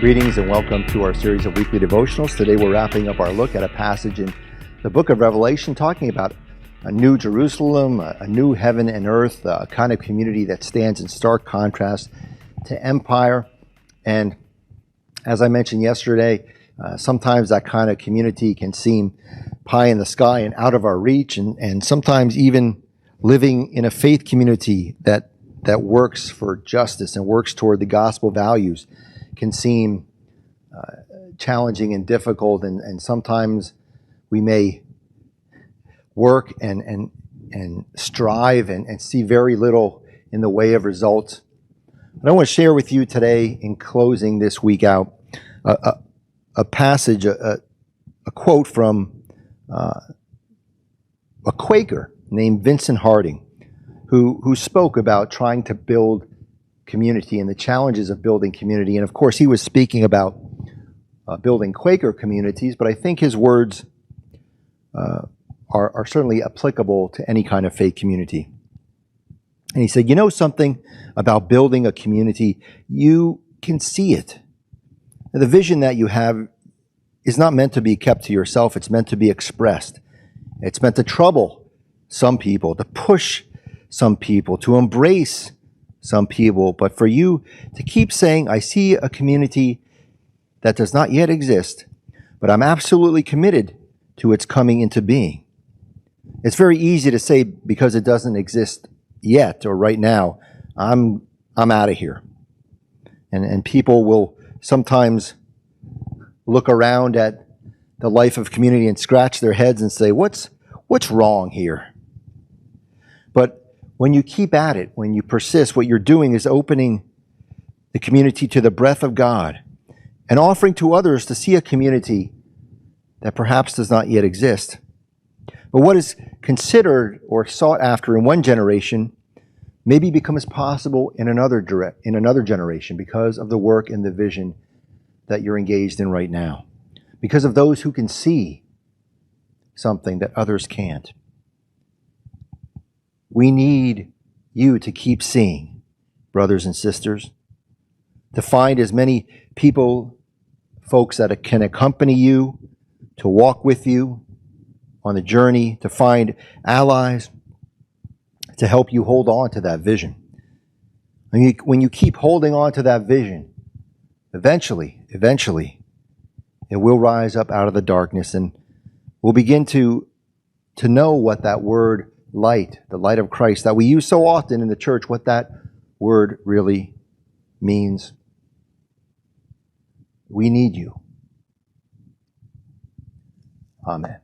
Greetings and welcome to our series of weekly devotionals. Today we're wrapping up our look at a passage in the book of Revelation talking about a new Jerusalem, a new heaven and earth, a kind of community that stands in stark contrast to empire. And as I mentioned yesterday, sometimes that kind of community can seem pie in the sky and out of our reach, and sometimes even living in a faith community that works for justice and works toward the gospel values can seem challenging and difficult, and sometimes we may work and strive and see very little in the way of results. But I want to share with you today, in closing this week out, a passage, a quote from a Quaker named Vincent Harding, who spoke about trying to build community and the challenges of building community. And of course, he was speaking about building Quaker communities, but I think his words are certainly applicable to any kind of faith community. And he said, you know something about building a community, you can see it. The vision that you have is not meant to be kept to yourself, it's meant to be expressed. It's meant to trouble some people, to push some people, to embrace some people, but for you to keep saying, I see a community that does not yet exist, but I'm absolutely committed to its coming into being. It's very easy to say, because it doesn't exist yet or right now, I'm out of here. And people will sometimes look around at the life of community and scratch their heads and say, what's wrong here? But when you keep at it, when you persist, what you're doing is opening the community to the breath of God and offering to others to see a community that perhaps does not yet exist. But what is considered or sought after in one generation maybe becomes possible in another generation because of the work and the vision that you're engaged in right now, because of those who can see something that others can't. We need you to keep seeing, brothers and sisters, to find as many people, folks that can accompany you, to walk with you on the journey, to find allies, to help you hold on to that vision. When you keep holding on to that vision, eventually, it will rise up out of the darkness, and we'll begin to know what that word light, the light of Christ that we use so often in the church, what that word really means. We need you. Amen.